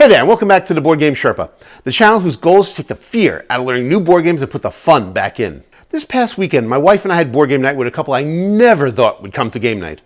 Hey there, and welcome back to the Board Game Sherpa, the channel whose goal is to take the fear out of learning new board games and put the fun back in. This past weekend, my wife and I had board game night with a couple I never thought would come to game night.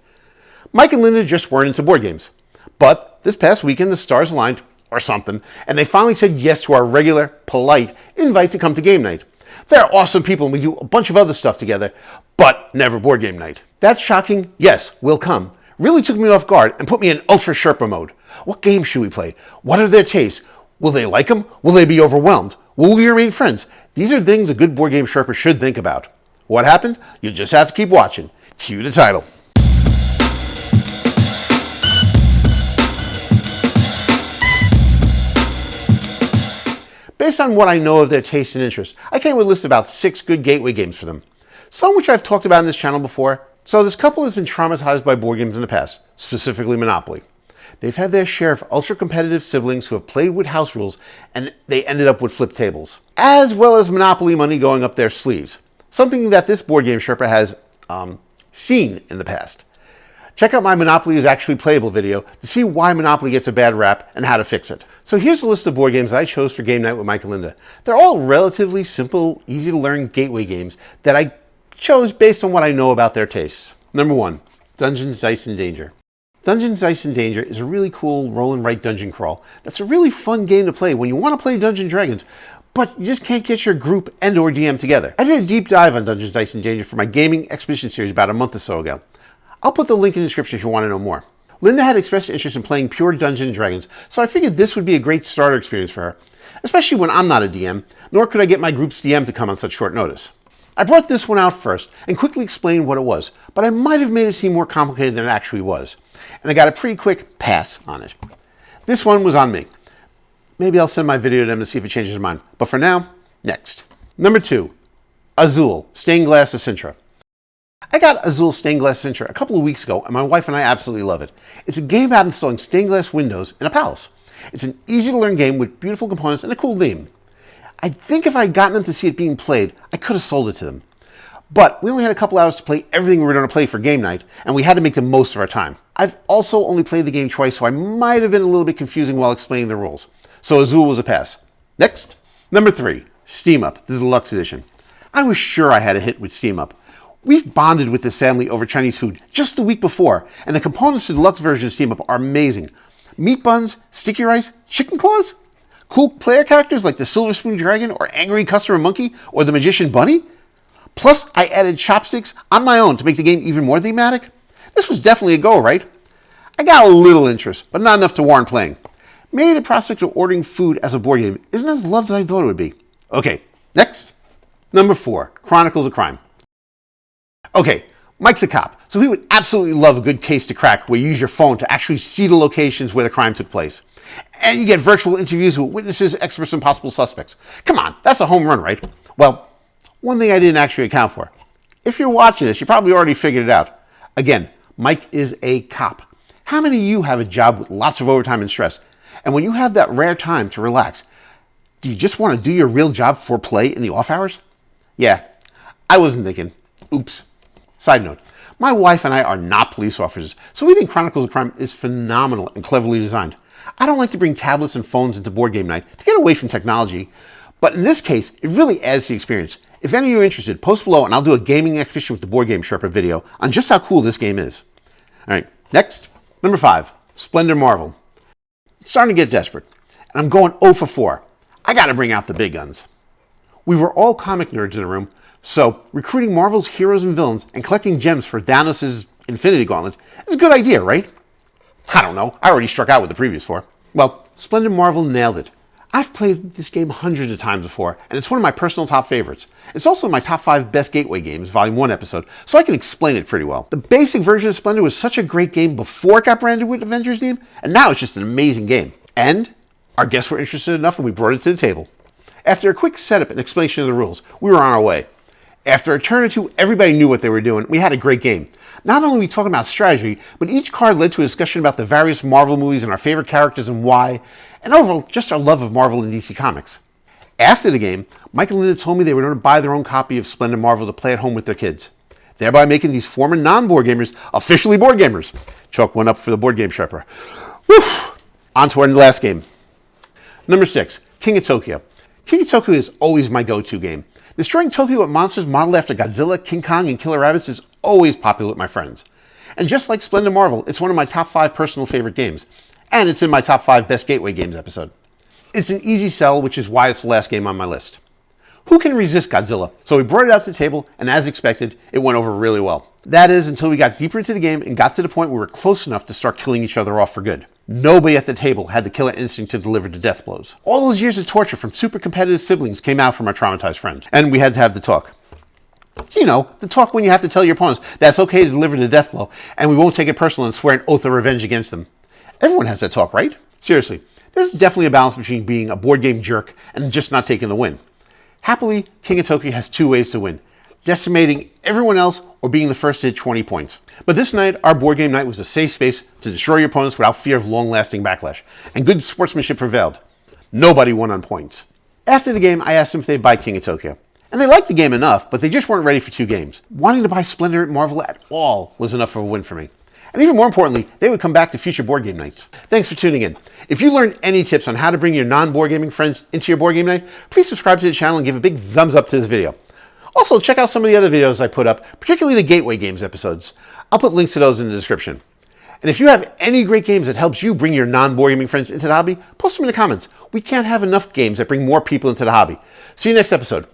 Mike and Linda just weren't into board games. But this past weekend, the stars aligned, or something, and they finally said yes to our regular, polite invite to come to game night. They're awesome people and we do a bunch of other stuff together, but never board game night. That shocking, yes, will come, really took me off guard and put me in Ultra Sherpa mode. What games should we play? What are their tastes? Will they like them? Will they be overwhelmed? Will we remain friends? These are things a good Board Game Sherpa should think about. What happened? You'll just have to keep watching. Cue the title. Based on what I know of their taste and interests, I came with a list of about 6 good gateway games for them. Some which I've talked about on this channel before. So this couple has been traumatized by board games in the past, specifically Monopoly. They've had their share of ultra-competitive siblings who have played with house rules and they ended up with flip tables, as well as Monopoly money going up their sleeves, something that this Board Game Sherpa has seen in the past. Check out my Monopoly is actually playable video to see why Monopoly gets a bad rap and how to fix it. So here's a list of board games I chose for game night with Mike and Linda. They're all relatively simple, easy to learn gateway games that I chose based on what I know about their tastes. Number 1, Dungeons, Dice, and Danger. Dungeons, Dice, and Danger is a really cool roll and write dungeon crawl. That's a really fun game to play when you want to play Dungeons & Dragons, but you just can't get your group and or DM together. I did a deep dive on Dungeons, Dice, and Danger for my gaming expedition series about a month or so ago. I'll put the link in the description if you want to know more. Linda had expressed interest in playing pure Dungeons & Dragons, so I figured this would be a great starter experience for her, especially when I'm not a DM, nor could I get my group's DM to come on such short notice. I brought this one out first and quickly explained what it was, but I might have made it seem more complicated than it actually was. And I got a pretty quick pass on it. This one was on me. Maybe I'll send my video to them to see if it changes their mind. But for now, next. Number 2, Azul, Stained Glass of Sintra. I got Azul Stained Glass of Sintra a couple of weeks ago, and my wife and I absolutely love it. It's a game about installing stained glass windows in a palace. It's an easy-to-learn game with beautiful components and a cool theme. I think if I had gotten them to see it being played, I could have sold it to them. But we only had a couple hours to play everything we were going to play for game night, and we had to make the most of our time. I've also only played the game twice, so I might have been a little bit confusing while explaining the rules. So Azul was a pass. Next. Number 3, Steam Up, the Deluxe Edition. I was sure I had a hit with Steam Up. We've bonded with this family over Chinese food just the week before, and the components to the Deluxe version of Steam Up are amazing. Meat buns, sticky rice, chicken claws, cool player characters like the Silver Spoon Dragon or Angry Customer Monkey or the Magician Bunny. Plus, I added chopsticks on my own to make the game even more thematic. This was definitely a go, right? I got a little interest, but not enough to warrant playing. Maybe the prospect of ordering food as a board game isn't as loved as I thought it would be. Okay, next. Number 4, Chronicles of Crime. Okay, Mike's a cop, so he would absolutely love a good case to crack where you use your phone to actually see the locations where the crime took place. And you get virtual interviews with witnesses, experts, and possible suspects. Come on, that's a home run, right? Well, one thing I didn't actually account for. If you're watching this, you probably already figured it out. Again, Mike is a cop. How many of you have a job with lots of overtime and stress? And when you have that rare time to relax, do you just want to do your real job for play in the off hours? Yeah, I wasn't thinking. Oops. Side note, my wife and I are not police officers, so we think Chronicles of Crime is phenomenal and cleverly designed. I don't like to bring tablets and phones into board game night to get away from technology, but in this case, it really adds to the experience. If any of you are interested, post below and I'll do a gaming expedition with the Board Game Sherpa video on just how cool this game is. Alright, next. Number 5, Splendor Marvel. It's starting to get desperate, and I'm going 0 for 4. I gotta bring out the big guns. We were all comic nerds in the room, so recruiting Marvel's heroes and villains and collecting gems for Thanos' Infinity Gauntlet is a good idea, right? I don't know, I already struck out with the previous 4. Well, Splendor Marvel nailed it. I've played this game hundreds of times before, and it's one of my personal top favorites. It's also my top 5 best gateway games, Volume 1 episode, so I can explain it pretty well. The basic version of Splendor was such a great game before it got branded with Avengers theme, and now it's just an amazing game. And our guests were interested enough and we brought it to the table. After a quick setup and explanation of the rules, we were on our way. After a turn or two, everybody knew what they were doing. We had a great game. Not only were we talking about strategy, but each card led to a discussion about the various Marvel movies and our favorite characters and why, and overall, just our love of Marvel and DC Comics. After the game, Mike and Linda told me they were going to buy their own copy of Splendor Marvel to play at home with their kids, thereby making these former non-board gamers officially board gamers. Chalk one up for the Board Game Sherpa. Whew. On to our last game. Number 6, King of Tokyo. King of Tokyo is always my go-to game. Destroying Tokyo with monsters modeled after Godzilla, King Kong, and killer rabbits is always popular with my friends. And just like Splendor Marvel, it's one of my top 5 personal favorite games. And it's in my top 5 best gateway games episode. It's an easy sell, which is why it's the last game on my list. Who can resist Godzilla? So we brought it out to the table, and as expected, it went over really well. That is, until we got deeper into the game and got to the point where we were close enough to start killing each other off for good. Nobody at the table had the killer instinct to deliver the death blows. All those years of torture from super competitive siblings came out from our traumatized friends, and we had to have the talk. You know, the talk when you have to tell your opponents that it's okay to deliver the death blow, and we won't take it personal and swear an oath of revenge against them. Everyone has that talk, right? Seriously, there's definitely a balance between being a board game jerk and just not taking the win. Happily, King of Tokyo has 2 ways to win: decimating everyone else or being the first to hit 20 points. But this night, our board game night was a safe space to destroy your opponents without fear of long-lasting backlash, and good sportsmanship prevailed. Nobody won on points. After the game, I asked them if they'd buy King of Tokyo. And they liked the game enough, but they just weren't ready for 2 games. Wanting to buy Splendor Marvel at all was enough of a win for me. And even more importantly, they would come back to future board game nights. Thanks for tuning in. If you learned any tips on how to bring your non-board gaming friends into your board game night, please subscribe to the channel and give a big thumbs up to this video. Also, check out some of the other videos I put up, particularly the Gateway Games episodes. I'll put links to those in the description. And if you have any great games that helps you bring your non-board gaming friends into the hobby, post them in the comments. We can't have enough games that bring more people into the hobby. See you next episode.